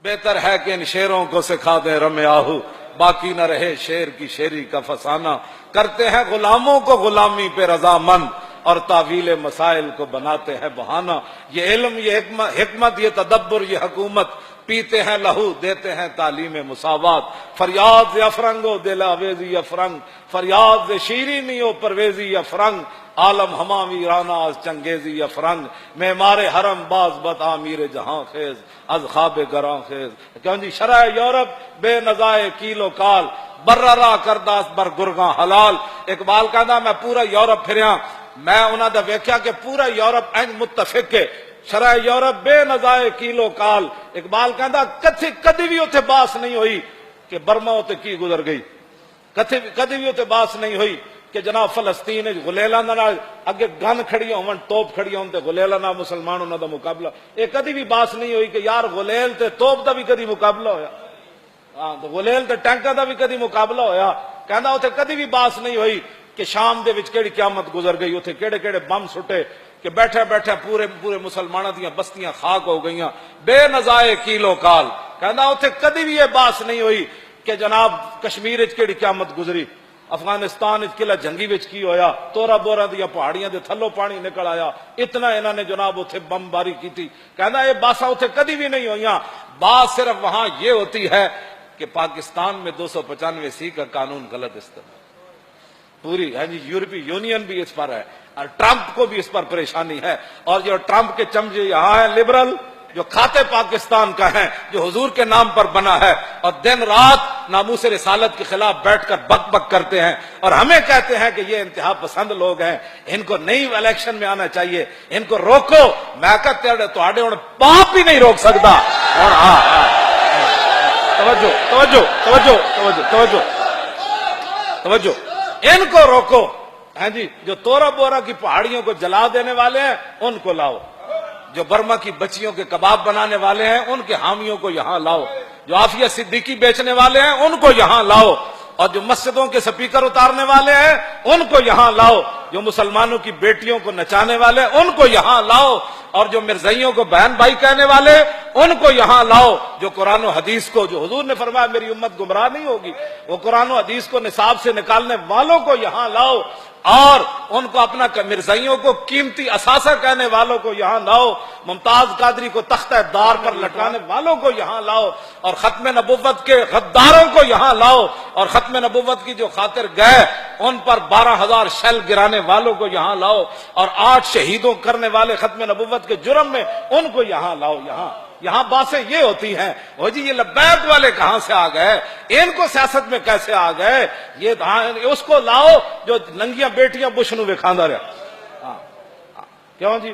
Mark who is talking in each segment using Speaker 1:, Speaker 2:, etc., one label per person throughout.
Speaker 1: بہتر ہے کہ ان شیروں کو سکھا دیں رم آہو، باقی نہ رہے شیر کی شیری کا فسانہ۔ کرتے ہیں غلاموں کو غلامی پہ رضامند، اور تعویل مسائل کو بناتے ہیں بہانہ۔ یہ علم، یہ حکمت، یہ تدبر، یہ حکومت، پیتے ہیں لہو دیتے ہیں تعلیم مساوات۔ فریاد افرنگ و دل آویزی افرنگ، فریاد شیرینی و پرویزی افرنگ، عالم ہما ویرانہ از چنگیزی افرنگ، معمار حرم باز بد آمیر جہاں خیز از خواب گراں خیز۔ کیوں جی شرع یورپ بے نزائے کیل و کال، بررا کرداس بر گرگاں حلال۔ اقبال کہندا میں پورا یورپ پھریاں، میں انہاں دا ویکھیا کہ پورا یورپ انج متفق ہے، شرع یورپ بے نزائے کیلو کال۔ اقبال کہندا کدی بھی اتنے باس نہیں ہوئی کہ برما اتنے کی گزر گئی، کدی بھی اتنے باس نہیں ہوئی کہ جناب فلسطین غلیلاں نال اگے گن کھڑی ہون، توپ کھڑی ہون تے غلیلاں نال مسلمان انہاں دا مقابلہ، یہ کدی بھی باس نہیں ہوئی کہ یار غلیل تے توپ دا بھی کدی مقابلہ ہویا، ہاں تے غلیل تے ٹینکاں دا بھی کدی مقابلہ ہویا۔ کہندا اتنے کدی بھی باس نہیں ہوئی کہ شام دے وچ کیڑی قیامت گزر گئی، اتنے کیڑے کیڑے بم سٹے کہ بیٹھے بیٹھے پورے مسلمانوں دیاں بستیاں خاک ہو گئیاں، بے نزائے کیلو کال۔ کہندا اتنے کدی بھی یہ باس نہیں ہوئی کہ جناب کشمیر وچ کیڑی قیامت گزری، افغانستان وچ قلعہ جنگی وچ کی ہویا، تورا بورا دیا پہاڑیاں دے تھلوں پانی نکل آیا، اتنا انہوں نے جناب اتنے بم باری کی تھی۔ کہندا یہ باساں اتنے کدی بھی نہیں ہوئیاں، بات صرف وہاں یہ ہوتی ہے کہ پاکستان میں 295 کا قانون غلط استعمال، پوری ہاں جی یورپی یونین بھی اس پر ہے، اور ٹرمپ کو بھی اس پر پریشانی ہے، اور جو ٹرمپ کے چمچے یہاں ہیں لبرل، جو کھاتے پاکستان کا ہیں، جو حضور کے نام پر بنا ہے، اور دن رات ناموس رسالت کے خلاف بیٹھ کر بک بک کرتے ہیں، اور ہمیں کہتے ہیں کہ یہ انتہا پسند لوگ ہیں، ان کو نئی الیکشن میں آنا چاہیے، ان کو روکو۔ میں کہتے ہوں باپ بھی نہیں روک سکتا۔ اور توجہ توجہ توجہ توجہ توجہ توجہ، ان کو روکو۔ ہاں جی جو تورا بورا کی پہاڑیوں کو جلا دینے والے ہیں ان کو لاؤ، جو برما کی بچیوں کے کباب بنانے والے ہیں ان کے حامیوں کو یہاں لاؤ، جو عافیہ صدیقی بیچنے والے ہیں ان کو یہاں لاؤ، اور جو مسجدوں کے سپیکر اتارنے والے ہیں ان کو یہاں لاؤ، جو مسلمانوں کی بیٹیوں کو نچانے والے ہیں ان کو یہاں لاؤ، اور جو مرزائیوں کو بہن بھائی کہنے والے ان کو یہاں لاؤ، جو قرآن و حدیث کو، جو حضور نے فرمایا میری امت گمراہ نہیں ہوگی، وہ قرآن و حدیث کو نصاب سے نکالنے والوں کو یہاں لاؤ، اور ان کو اپنا مرزائیوں کو قیمتی اثاثہ کہنے والوں کو یہاں لاؤ، ممتاز قادری کو تختہ دار پر لٹکانے والوں کو یہاں لاؤ، اور ختم نبوت کے غداروں کو یہاں لاؤ، اور ختم نبوت کی جو خاطر گئے ان پر 12,000 شل گرانے والوں کو یہاں لاؤ، اور 8 شہیدوں کرنے والے ختم نبوت کے جرم میں ان کو یہاں لاؤ۔ یہاں باتیں یہ ہوتی ہیں، وہ جی یہ لبیک والے کہاں سے آ گئے، ان کو سیاست میں کیسے آ گئے، یہ اس کو لاؤ جو ننگیاں بیٹیاں بش نو وکھاندا رہا۔ کیوں جی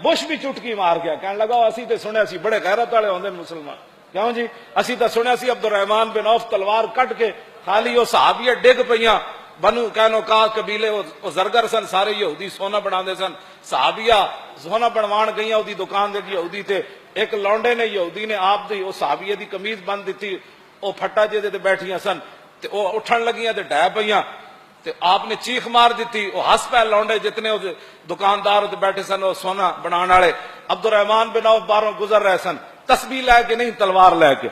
Speaker 1: بش بھی چٹکی مار گیا، کہنے لگا اسی تے سنیا سی بڑے غیرت والے ہوندے مسلمان، کیوں جی اسی تے سنیا سی عبد الرحمان بن عوف تلوار کٹ کے خالی وہ صحابیہ ڈگ پیاں، بنو قینقاع قبیلے وہ زرگر سن، سارے یہودی سونا بنا دے سن، صحابیہ سونا بنوان گئی دی دکان دے یہودی تے، ایک لونڈے نے یہودی نے آپ دی وہ صحابیہ دی قمیض بند دیتی، وہ پھٹا جے تے بیٹھیاں سن تے وہ اٹھن لگیاں تے ڈہ پیاں تے آپ نے چیخ مار دیتی، وہ ہس پہ لونڈے جتنے دکاندار تے بیٹھے سن وہ سونا بنان والے، عبد الرحمان بن عوف باہروں گزر رہے سن، تسبیح لے کے نہیں تلوار لے کے۔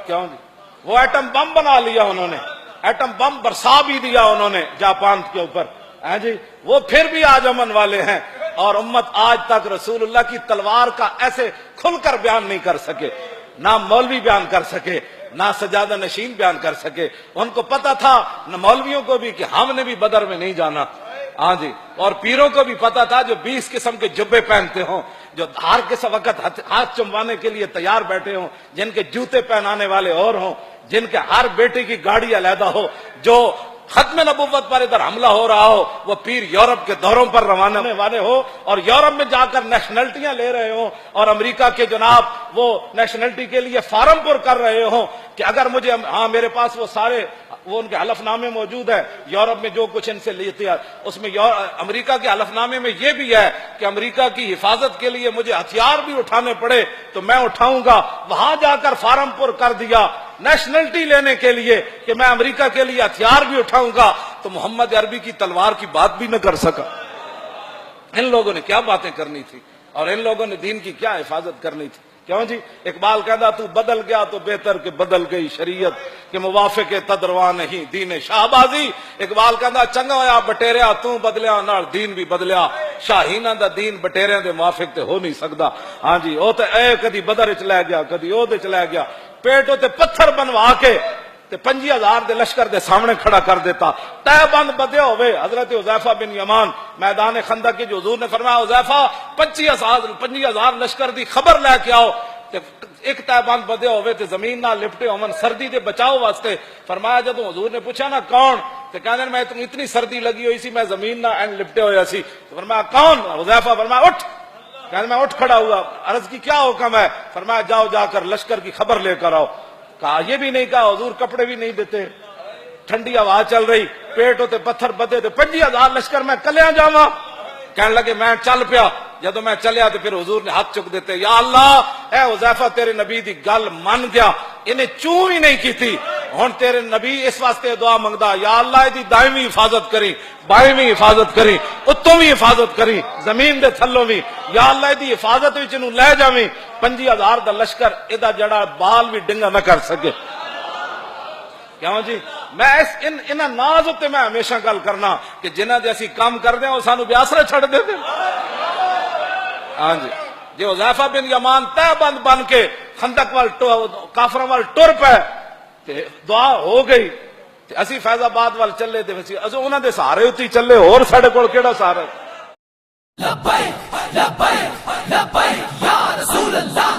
Speaker 1: کیوں جی وہ ایٹم بم بنا لیا انہوں نے، ایٹم بم برسا بھی دیا انہوں نے جاپان کے اوپر، ہاں جی وہ پھر بھی آج امن والے ہیں، اور امت آج تک رسول اللہ کی تلوار کا ایسے کھل کر بیان نہیں کر سکے، نہ مولوی بیان کر سکے، نہ سجادہ نشین بیان کر سکے۔ ان کو پتا تھا نہ مولویوں کو بھی کہ ہم نے بھی بدر میں نہیں جانا، ہاں جی، اور پیروں کو بھی پتا تھا جو 20 قسم کے جبے پہنتے ہوں، جو ہر کس وقت ہاتھ چموانے کے لیے تیار بیٹھے ہوں، جن کے جوتے پہنانے والے اور ہوں، جن کے ہر بیٹے کی گاڑی علیحدہ ہو، جو ختم نبوت پر ادھر حملہ ہو رہا ہو وہ پیر یورپ کے دوروں پر روانہ ہونے والے ہو، اور یورپ میں جا کر نیشنلٹیاں لے رہے ہوں، اور امریکہ کے جناب وہ نیشنلٹی کے لیے فارم پر کر رہے ہوں کہ اگر مجھے، ہاں میرے پاس وہ سارے وہ ان کے حلف نامے موجود ہے، یورپ میں جو کچھ ان سے لیتے ہیں اس میں امریکہ کے حلف نامے میں یہ بھی ہے کہ امریکہ کی حفاظت کے لیے مجھے ہتھیار بھی اٹھانے پڑے تو میں اٹھاؤں گا۔ وہاں جا کر فارم پر کر دیا نیشنلٹی لینے کے لیے کہ میں امریکہ کے لیے ہتھیار بھی اٹھاؤں گا، تو محمد عربی کی تلوار کی بات بھی نہ کر سکا۔ ان لوگوں نے کیا باتیں کرنی تھی، اور ان لوگوں نے دین کی کیا حفاظت کرنی تھی؟ کیوں جی؟ اقبال کہتا تو بدل گیا تو بہتر کہ بدل گئی شریعت کہ موافق تدرواں نہیں دین شاہبازی. اقبال کہتا چنگا ہویا بٹیریا تو بدلیا نال دین بھی بدلیا. شاہینہ دا دین بٹیریاں دے موافق تے ہو نہیں سکدا. ہاں جی او تے اے کدی بدر وچ لے گیا کدی او دے چ لے گیا. پیٹوں تے پتھر بنوا کے تے 50,000 دے لشکر دے سامنے کھڑا کر دیتا. تہ بند بدیا ہوئے. حضرت حذیفہ بن یمان میدان خندق کی جو حضور نے فرمایا حذیفہ 25,000 لشکر دی خبر لے کے آؤ تے ایک تہ بند بدیا ہوئے تے زمین نہ لپٹے ہومن سردی دے بچاؤ واسطے. فرمایا جدوں حضور نے پوچھا نا کون تے کہندے میں اتنی سردی لگی ہوئی سی میں زمین نہ اینڈ لپٹے ہویا سی. فرمایا کون؟ حذیفہ فرمایا اٹھ. کہندے میں اٹھ کھڑا ہوا. عرض کی کیا حکم ہے؟ فرمایا جاؤ جا کر لشکر کی خبر لے کر آؤ. کہا یہ بھی نہیں کہا حضور کپڑے بھی نہیں دیتے ٹھنڈی ہوا چل رہی پیٹ ہوتے پتھر بدے تے 50,000 لشکر میں کلیاں جاواں. کہنے لگے میں چل پیا. جدو میں چلیا تو پھر حضور نے ہاتھ چک دیتے یا اللہ اے حذیفہ تیرے نبی دی گل من گیا انہیں چوں ہی نہیں کی تھی. ہن تیرے نبی اس واسطے دعا منگدا یا اللہ دی دائمی حفاظت کری بائیویں حفاظت کری اتوں بھی حفاظت کری زمین دے تھلوں بھی یا اللہ دی حفاظت وچ نوں لے جاویں. 50,000 دا لشکر ادا جڑا بال بھی ڈنگا نہ کر سکے. کیوں جی؟ میں انہاں ناز تے میں ہمیشہ گل کرنا کہ جنہاں دے اسی کام کردے او سانو بیاسرے چھڑ دے دے. ہاں جی جی حذیفہ بن یمان تہ بند بن کے خندق وال کافراں وال ٹر پے تے دعا ہو گئی تے اسی فیض آباد وال چلے تے اسی انہاں دے سہارے اُتے چلے اور ساڈے کول کیڑا سہارا. لبیک لبیک لبیک یا رسول اللہ